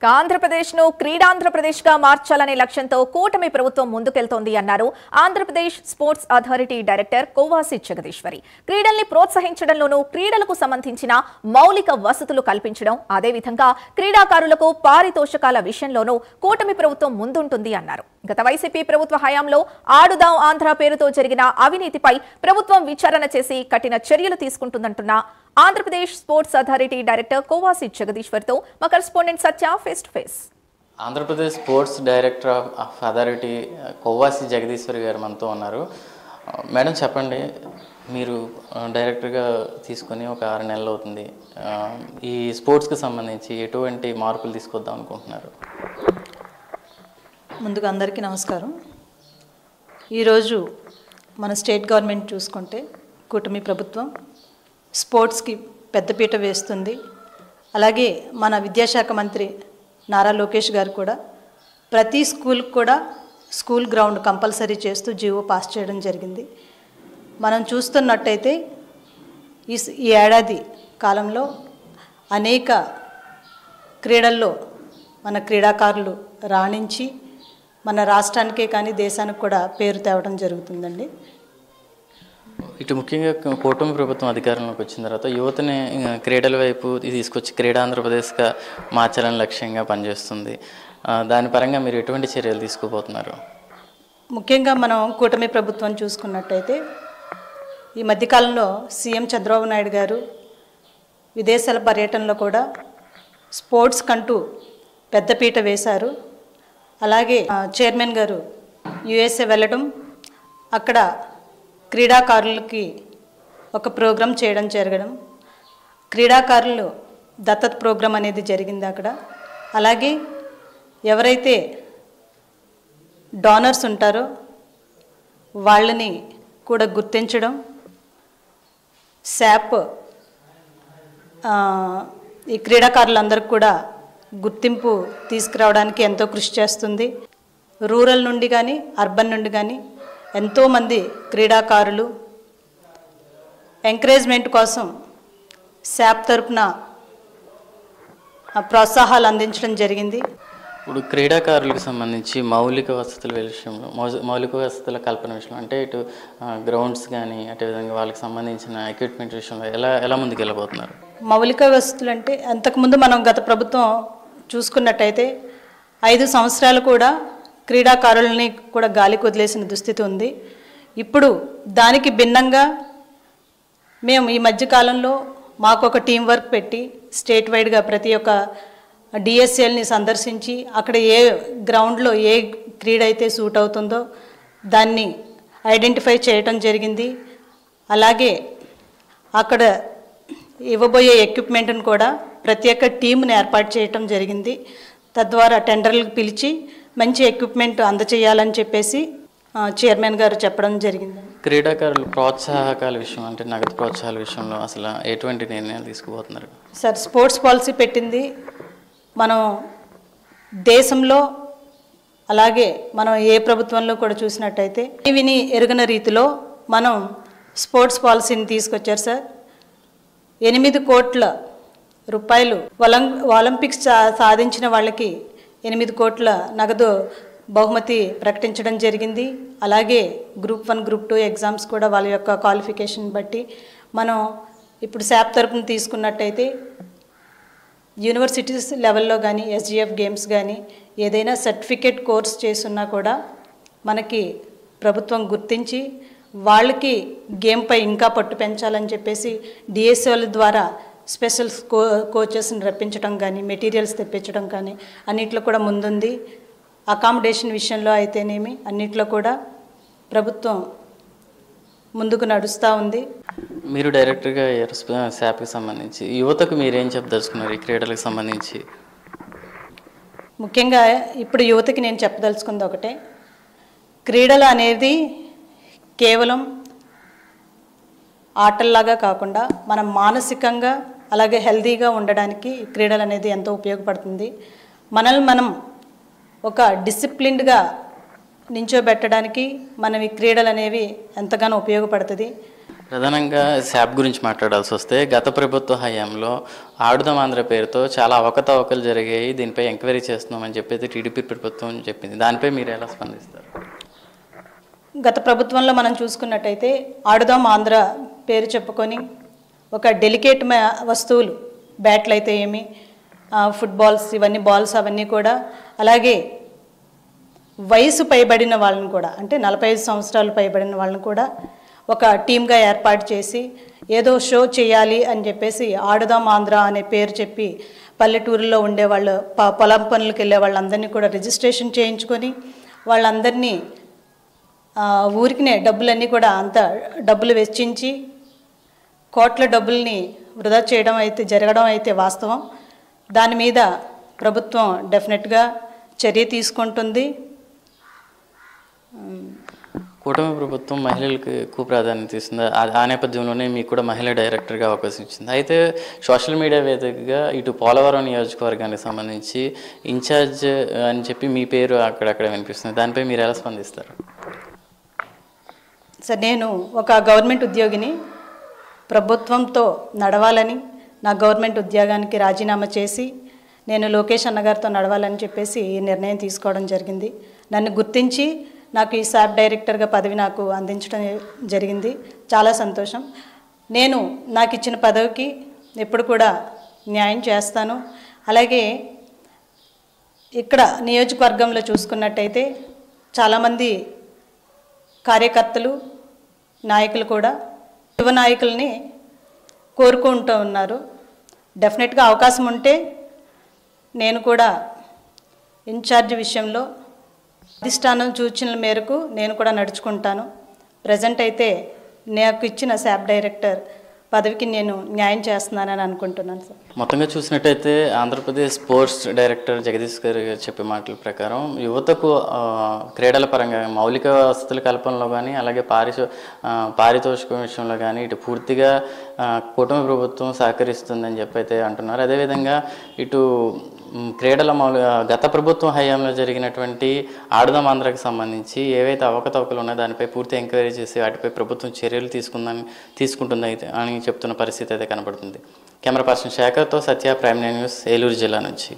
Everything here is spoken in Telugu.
ఆంధ్రప్రదేశ్ను క్రీడాంధ్రప్రదేశ్గా మార్చాలనే లక్ష్యంతో కూటమి ప్రభుత్వం ముందుకెళ్తోంది అన్నారు Andhra Pradesh sports authority director Kovasi Jagadeeswari. క్రీడల్ని ప్రోత్సహించడంలోనూ క్రీడలకు సంబంధించిన మౌలిక వసతులు కల్పించడం, అదేవిధంగా క్రీడాకారులకు పారితోషకాల విషయంలోనూ కూటమి ప్రభుత్వం ముందుంటుంది అన్నారు. గత వైసీపీ ప్రభుత్వ హయాంలో ఆడుదాం ఆంధ్ర పేరుతో జరిగిన అవినీతిపై ప్రభుత్వం విచారణ చేసి కఠిన చర్యలు తీసుకుంటుందంటున్న Andhra Pradesh sports authority director Kovasi జగదీశ్వర్తో మా correspondent Satya face to face. Andhra Pradesh sports director of authority Kovasi Jagadeeswari గారు మనతో ఉన్నారు. మేడం చెప్పండి, మీరు డైరెక్టర్గా తీసుకొని ఒక 6 నెలలు అవుతుంది. ఈ స్పోర్ట్స్కి సంబంధించి ఎటువంటి మార్పులు తీసుకొద్దాం అనుకుంటున్నారు? ముందుగా అందరికీ నమస్కారం. ఈరోజు మన స్టేట్ గవర్నమెంట్ చూసుకుంటే కూటమి ప్రభుత్వం స్పోర్ట్స్కి పెద్దపీట వేస్తుంది. అలాగే మన విద్యాశాఖ మంత్రి నారా లోకేష్ గారు కూడా ప్రతి స్కూల్కి కూడా స్కూల్ గ్రౌండ్ కంపల్సరీ చేస్తూ జీవో పాస్ చేయడం జరిగింది. మనం చూస్తున్నట్టయితే ఈ ఏడాది కాలంలో అనేక క్రీడల్లో మన క్రీడాకారులు రాణించి మన రాష్ట్రానికే కానీ దేశానికి కూడా పేరు తేవడం జరుగుతుందండి. ఇటు ముఖ్యంగా కూటమి ప్రభుత్వం అధికారంలోకి వచ్చిన తర్వాత యువతని క్రీడల వైపు తీసుకొచ్చి క్రీడాంధ్రప్రదేశ్గా మార్చాలని లక్ష్యంగా పనిచేస్తుంది. దాని పరంగా మీరు ఎటువంటి చర్యలు తీసుకోబోతున్నారు? ముఖ్యంగా మనం కూటమి ప్రభుత్వం చూసుకున్నట్టయితే ఈ మధ్యకాలంలో సీఎం చంద్రబాబు నాయుడు గారు విదేశాల పర్యటనలో కూడా స్పోర్ట్స్ కంటూ పెద్దపీట వేశారు. అలాగే చైర్మన్ గారు యుఎస్ఏ వెళ్ళడం, అక్కడ క్రీడాకారులకి ఒక ప్రోగ్రాం చేయడం జరగడం, క్రీడాకారులు దత్తత ప్రోగ్రాం అనేది జరిగింది అక్కడ. అలాగే ఎవరైతే డోనర్స్ ఉంటారో వాళ్ళని కూడా గుర్తించడం, శాప్ ఈ క్రీడాకారులందరికీ కూడా గుర్తింపు తీసుకురావడానికి ఎంతో కృషి చేస్తుంది. రూరల్ నుండి కానీ అర్బన్ నుండి కానీ ఎంతోమంది క్రీడాకారులు ఎంకరేజ్మెంట్ కోసం శాప్ తరపున ప్రోత్సాహాలు అందించడం జరిగింది. ఇప్పుడు క్రీడాకారులకు సంబంధించి మౌలిక వసతుల విషయంలో మౌలిక వసతుల కల్పన విషయంలో అంటే ఇటు గ్రౌండ్స్ కానీ అదేవిధంగా వాళ్ళకి సంబంధించిన ఎక్విప్మెంట్ విషయంలో ఎలా ముందుకు వెళ్ళబోతున్నారు? మౌలిక వసతులు అంటే అంతకుముందు మనం గత ప్రభుత్వం చూసుకున్నట్టయితే 5 సంవత్సరాలు కూడా క్రీడాకారులని కూడా గాలికి వదిలేసిన దుస్థితి ఉంది. ఇప్పుడు దానికి భిన్నంగా మేము ఈ మధ్యకాలంలో మాకు ఒక టీం వర్క్ పెట్టి స్టేట్ వైడ్గా ప్రతి ఒక్క డిఎస్ఎల్ని సందర్శించి అక్కడ ఏ గ్రౌండ్లో ఏ క్రీడ అయితే సూట్ అవుతుందో దాన్ని ఐడెంటిఫై చేయటం జరిగింది. అలాగే అక్కడ ఇవ్వబోయే ఎక్విప్మెంట్ను కూడా ప్రత్యేక టీంని ఏర్పాటు చేయటం జరిగింది. తద్వారా టెండర్లకు పిలిచి మంచి ఎక్విప్మెంట్ అందచేయాలని చెప్పేసి చైర్మన్ గారు చెప్పడం జరిగింది. క్రీడాకారులు ప్రోత్సాహకాల విషయం అంటే నగదు ప్రోత్సాహాల విషయంలో అసలు ఎటువంటి నిర్ణయాలు తీసుకుపోతున్నారు? సార్, స్పోర్ట్స్ పాలసీ పెట్టింది మనం దేశంలో, అలాగే మనం ఏ ప్రభుత్వంలో కూడా చూసినట్టయితే విని ఎరుగన రీతిలో మనం స్పోర్ట్స్ పాలసీని తీసుకొచ్చారు సార్. 8 కోట్ల రూపాయలు ఒలింపిక్స్ సాధించిన వాళ్ళకి 8 కోట్ల నగదు బహుమతి ప్రకటించడం జరిగింది. అలాగే గ్రూప్ 1 గ్రూప్ 2 ఎగ్జామ్స్ కూడా వాళ్ళ యొక్క క్వాలిఫికేషన్ బట్టి మనం ఇప్పుడు శాప్ తరపున తీసుకున్నట్టయితే యూనివర్సిటీస్ లెవెల్లో కానీ ఎస్జిఎఫ్ గేమ్స్ కానీ ఏదైనా సర్టిఫికేట్ కోర్స్ చేస్తున్నా కూడా మనకి ప్రభుత్వం గుర్తించి వాళ్ళకి గేమ్పై ఇంకా పట్టు పెంచాలని చెప్పేసి డిఎస్ఓల ద్వారా స్పెషల్ కోచెస్ని రప్పించడం కానీ మెటీరియల్స్ తెప్పించడం కానీ అన్నిట్లో కూడా ముందుంది. అకామిడేషన్ విషయంలో అయితేనేమి అన్నిట్లో కూడా ప్రభుత్వం ముందుకు నడుస్తూ ఉంది. మీరు డైరెక్టర్గా శాప్కి సంబంధించి యువతకు మీరేం చెప్పదలుచుకున్నారు ఈ క్రీడలకు సంబంధించి? ముఖ్యంగా ఇప్పుడు యువతకి నేను చెప్పదలుచుకుంది ఒకటే, క్రీడలు అనేది కేవలం ఆటల్లాగా కాకుండా మనం మానసికంగా అలాగే హెల్తీగా ఉండడానికి క్రీడలు అనేది ఎంతో ఉపయోగపడుతుంది. మనల్ని మనం ఒక డిసిప్లిన్డ్గా నించోబెట్టడానికి మనం ఈ క్రీడలు అనేవి ఎంతగానో ఉపయోగపడుతుంది. ప్రధానంగా శాప్ గురించి మాట్లాడాల్సి వస్తే గత ప్రభుత్వ హయాంలో ఆడుదాం ఆంధ్ర పేరుతో చాలా అవకతవకలు జరిగాయి, దీనిపై ఎంక్వైరీ చేస్తున్నామని చెప్పేసి టీడీపీ ప్రభుత్వం చెప్పింది. దానిపై మీరు ఎలా స్పందిస్తారు? గత ప్రభుత్వంలో మనం చూసుకున్నట్టయితే ఆడుదాం ఆంధ్ర పేరు చెప్పుకొని ఒక డెలికేట్ వస్తువులు, బ్యాట్లు అయితే ఏమి, ఫుట్బాల్స్, ఇవన్నీ బాల్స్ అవన్నీ కూడా, అలాగే వయసు పైబడిన వాళ్ళని కూడా, అంటే 45 సంవత్సరాలు పైబడిన వాళ్ళని కూడా ఒక టీమ్గా ఏర్పాటు చేసి ఏదో షో చేయాలి అని చెప్పేసి ఆడుదాం ఆంధ్ర అనే పేరు చెప్పి పల్లెటూరులో ఉండేవాళ్ళు, పొలం పనులకు వెళ్ళే వాళ్ళందరినీ కూడా రిజిస్ట్రేషన్ చేయించుకొని వాళ్ళందరినీ ఊరికినే డబ్బులన్నీ కూడా అంత డబ్బులు వెచ్చించి కోట్ల డబ్బుల్ని వృధా చేయడం అయితే జరగడం అయితే వాస్తవం. దాని మీద ప్రభుత్వం డెఫినెట్గా చర్య తీసుకుంటుంది. కూటమి ప్రభుత్వం మహిళలకు ఎక్కువ ప్రాధాన్యత ఇస్తుంది. ఆ నేపథ్యంలోనే మీకు కూడా మహిళా డైరెక్టర్గా అవకాశం ఇచ్చింది. అయితే సోషల్ మీడియా వేదికగా ఇటు పోలవరం నియోజకవర్గానికి సంబంధించి ఇన్ఛార్జ్ అని చెప్పి మీ పేరు అక్కడక్కడ వినిపిస్తుంది. దానిపై మీరు ఎలా స్పందిస్తారు? సార్, నేను ఒక గవర్నమెంట్ ఉద్యోగిని. ప్రభుత్వంతో నడవాలని, నా గవర్నమెంట్ ఉద్యోగానికి రాజీనామా చేసి నేను లోకేష్ అన్నగారితో నడవాలని చెప్పేసి ఈ నిర్ణయం తీసుకోవడం జరిగింది. నన్ను గుర్తించి నాకు ఈ శాప్ డైరెక్టర్గా పదవి నాకు అందించడం జరిగింది. చాలా సంతోషం. నేను నాకు ఇచ్చిన పదవికి ఎప్పుడు కూడా న్యాయం చేస్తాను. అలాగే ఇక్కడ నియోజకవర్గంలో చూసుకున్నట్టయితే చాలామంది కార్యకర్తలు, నాయకులు కూడా యువ నాయకుల్ని కోరుకుంటూ ఉన్నారు. డెఫినెట్గా అవకాశం ఉంటే నేను కూడా ఇన్ఛార్జ్ విషయంలో అధిష్టానం సూచనల మేరకు నేను కూడా నడుచుకుంటాను. ప్రజెంట్ అయితే నాకు ఇచ్చిన శాప్ డైరెక్టర్ పదవికి నేను న్యాయం చేస్తున్నానని అనుకుంటున్నాను సార్. మొత్తంగా చూసినట్టయితే ఆంధ్రప్రదేశ్ స్పోర్ట్స్ డైరెక్టర్ జగదీష్ గారు చెప్పే మాటల ప్రకారం యువతకు క్రీడల పరంగా మౌలిక వసతుల కల్పనలో కానీ, అలాగే పారితోషికం విషయంలో కానీ ఇటు పూర్తిగా కూటమి ప్రభుత్వం సహకరిస్తుందని చెప్పి అయితే అంటున్నారు. అదేవిధంగా ఇటు క్రీడల గత ప్రభుత్వం హయాంలో జరిగినటువంటి ఆడుదాం ఆంధ్రాకి సంబంధించి ఏవైతే అవకతవకలు ఉన్నాయో దానిపై పూర్తి ఎంక్వైరీ చేసి వాటిపై ప్రభుత్వం చర్యలు తీసుకుంటుంది అని చెప్తున్న పరిస్థితి అయితే కనబడుతుంది. కెమెరా పర్సన్ శేఖర్తో సత్య, ప్రైమ్ న్యూస్, ఏలూరు జిల్లా నుంచి.